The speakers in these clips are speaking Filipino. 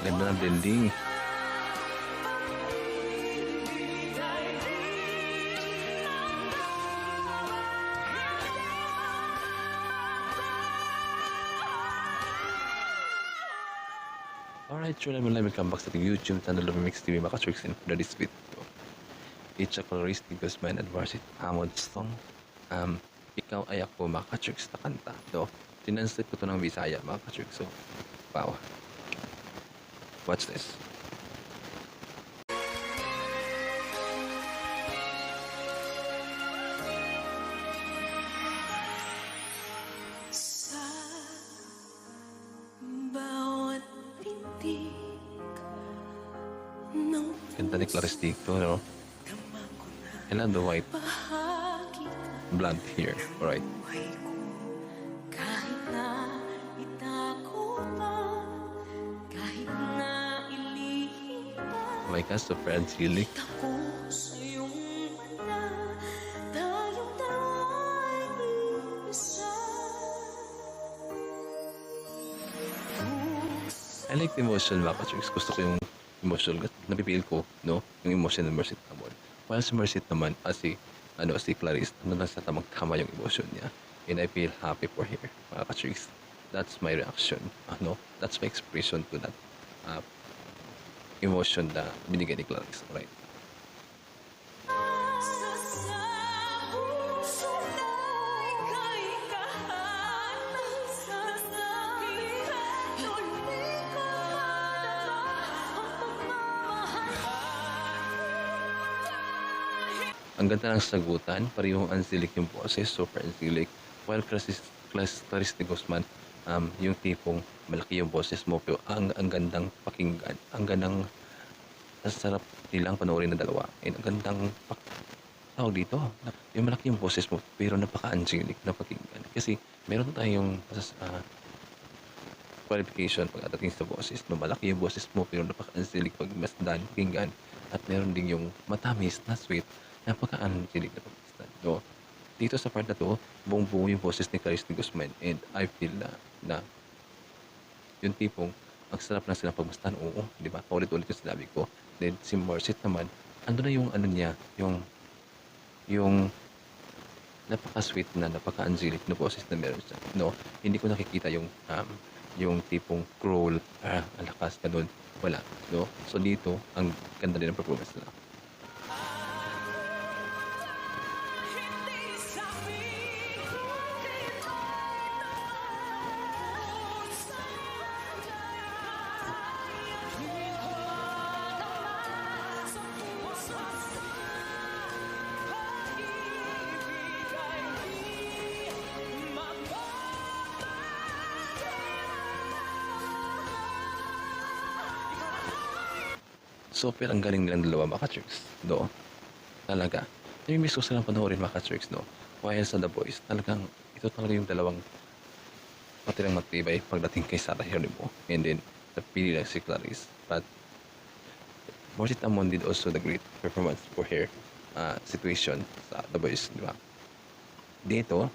Ganda ng blending. Alright, sure, welcome back sa ating YouTube channel of Mix TV Makatrix, and for this video, it's a coloristic Guzman and Varsit Hamod song. Ikaw ay ako Makatrix na kanta. So, tinanslate ko to ng Bisaya Makatrix. So, wow. Watch this. Sa bawat pintig ng Ganda ni Clarice dito, no? dama ko na And the white bahagi ka blonde here, alright. buhay ko. Kahit na itako pa, kahit na ilihim pa, Oh my God, super angelic. ako sa iyong mata, tayong dalawa'y iisa. I like the emotion Makatrix. Gusto ko yung emotion. Napipil ko, no? Yung emotion ng Mercy Tamon. While si Mercy naman, si Clarice, nasa tamang-tama yung emotion niya. And I feel happy for her, Makatrix. That's my reaction. That's my expression to that emotion na binigay ni Clarice. Right? Sa puso na'y kay kahanap sa akin, hindi ko madama ang pagmamahal. Ang ganda ng sagutan, parehong angelic yung boses, super angelic. While Clarice de Guzman, yung tipong malaki yung boses mo, pero ang gandang pakinggan, ang gandang sarap nilang panoorin na dalawa. And ang gandang tawag dito, yung malaki yung boses mo, pero napaka-angelic na pakinggan. Kasi meron tayong qualification pagdating sa boses, no? Malaki yung boses mo, pero napaka-angelic pag masdan, pakinggan. At meron din yung matamis na sweet, napaka-angelic na pakinggan, no? Dito sa part na to, buong-buo yung boses ni Clarice de Guzman, and I feel na yung tipong ang sarap na silang pagmasdan, oo, di ba? Paulit-ulit yung sinabi ko. Then si Mercy naman, ando na yung niya, yung napaka-sweet na, napaka-angelic na boses na meron siya, no? Hindi ko nakikita yung tipong crawl, ang lakas, ganun, wala, no? So dito, ang ganda din ng performance nila. Hindi sabihin kundi ito sa hindi ko madama sa puso pag-ibig ay di Super ang galing nilang dalawa, Makatrix, no? Talaga. Namimiss ko silang panoorin, Makatrix, no? While sa The Boys, talagang ito talaga yung dalawang patilang matibay pagdating kay Sarah Geronimo. And then, napili lang si Clarice. But, Mercy Tamon did also the great performance for her situation sa The Boys, di ba? Dito,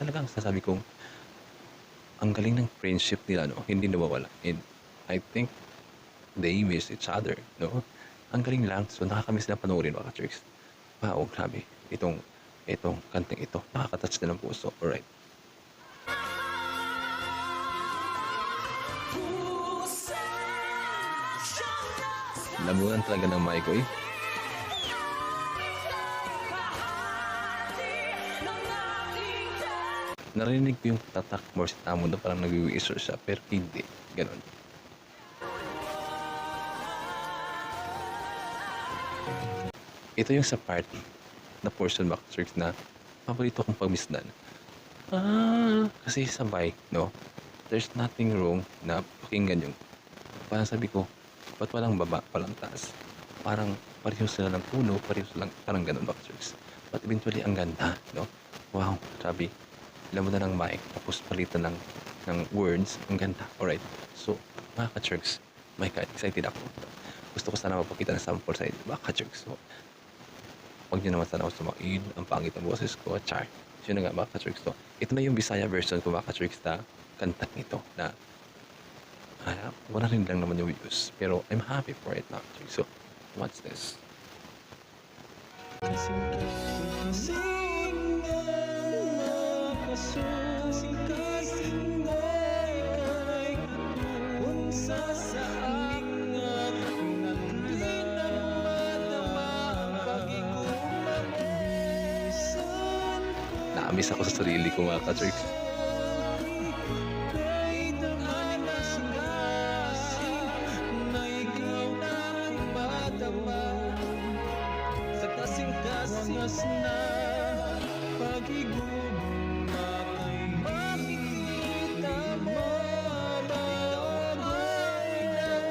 talagang sasabi kong ang galing ng friendship nila, no? Hindi nawawala. And I think they miss each other, no? Ang galing lang. So, nakakamiss na panoorin, Makatrix. Wow, grabe. Itong kanting ito, nakakatouch na ng puso. Alright. Labunan talaga ng mic ko, eh. Narinig ko yung tatak more sa tamo na parang nag-whisper siya, pero hindi. Ganon. Ito yung sa part na portion Makatrix na paborito kong pagmisdan. Kasi sabay, no? There's nothing wrong na pakinggan yung parang sabi ko, ba't walang baba, walang taas? Parang pareho sila ng puno, pareho silang parang ganun Makatrix. But eventually, ang ganda, no? Wow, sabi, alam mo na ng mic, tapos palitan ng words, ang ganda. Alright, so, Makatrix, my God, excited ako. Gusto ko sana mapakita ng sample sa inyo, Makatrix. So, huwag niyo naman sana ako sumain, ang pangit ang boses ko, char. So, yun na nga, Makatrix. So, ito na yung Bisaya version ko, Makatrix, na kantang ito, na Wala rin lang naman yung views. Pero I'm happy for it actually. So, what's this? Naamis ako sa sarili ko mga ka-Jerks. Sa kasing-kasing na pag-igugma kay makikita mo babagoy ng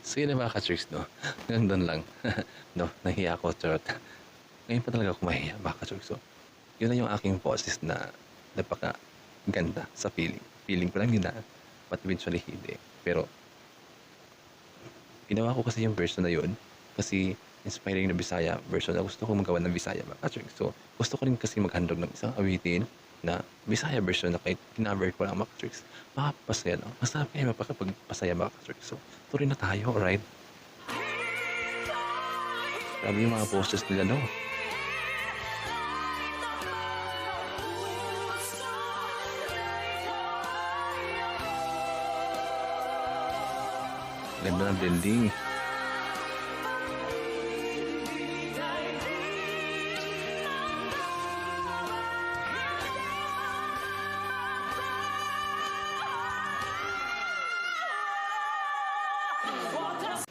So yun na mga ka-Jerks, no? Hanggang doon lang. No, nahiya ako, charot. Ngayon pa talaga ako mahiya mga ka-Jerks. So, yun na yung aking boses na napaka-ganda sa feeling. Feeling ko lang yun na, but eventually hindi. Pero, ginawa ko kasi yung version na yun kasi inspiring na Bisaya version na gusto ko magawa ng Bisaya mga ka-Jerks. So, gusto ko rin kasi maghandog ng isang awitin na Bisaya version na kahit kinaver ko lang mga ka-Jerks. Makapasaya lang. Masarap kayo mapakapagpasaya mga ka-Jerks. So, tuloy na tayo, alright? Grabe yung mga boses nila, no? Ganda ng building.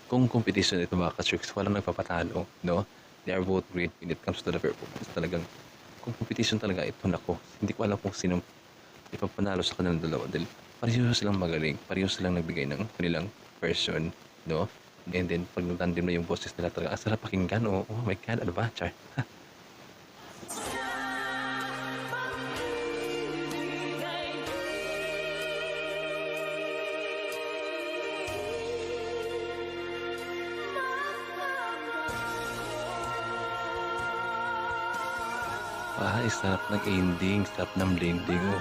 Kung competition ito mga ka-Jerks, walang nagpapatalo, no? They are both great when it comes to the performance. Talagang, kung competition talaga ito, nako, hindi ko alam kung sino ipapanalo sa kanilang dalawa. Dahil pareho silang magaling, pareho silang nagbigay ng kanilang version, no? And then, pag nagtandem na yung boses nila talaga, ang sarap pakinggan, oh my God, ano ba, Char? Sarap ng ending, sarap ng blending, oh.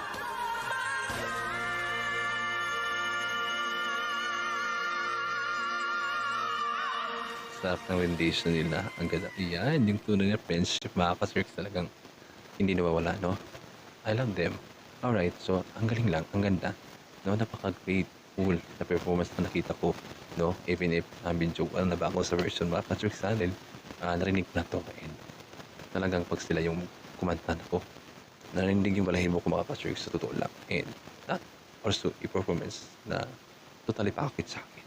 Sarap ng rendition nila. Ang ganda. Yan, yung tunay na friendship, mga ka-Jerks talagang hindi nawawala, no? I love them. Alright, so, ang galing lang, ang ganda. No, napaka-grateful na performance na nakita ko, no? Even if joke na ba ako sa version mga ka-Jerks dahil narinig ko na to. And talagang pag sila yung kumanta na ko, narinig yung balahibo ko mga ka-Jerks sa totoo lang. And that also a performance na totally package sa akin.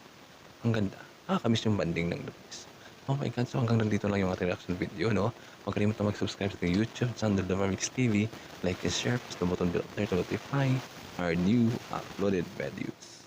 Ang ganda. Nakakamiss yung banding ng The Voice. Oh my God, so hanggang nandito lang yung ating reaction video, no? Huwag kalimutan mag-subscribe sa ating YouTube channel, The Marmix TV. Like and share, press the button below there to notify our new uploaded videos.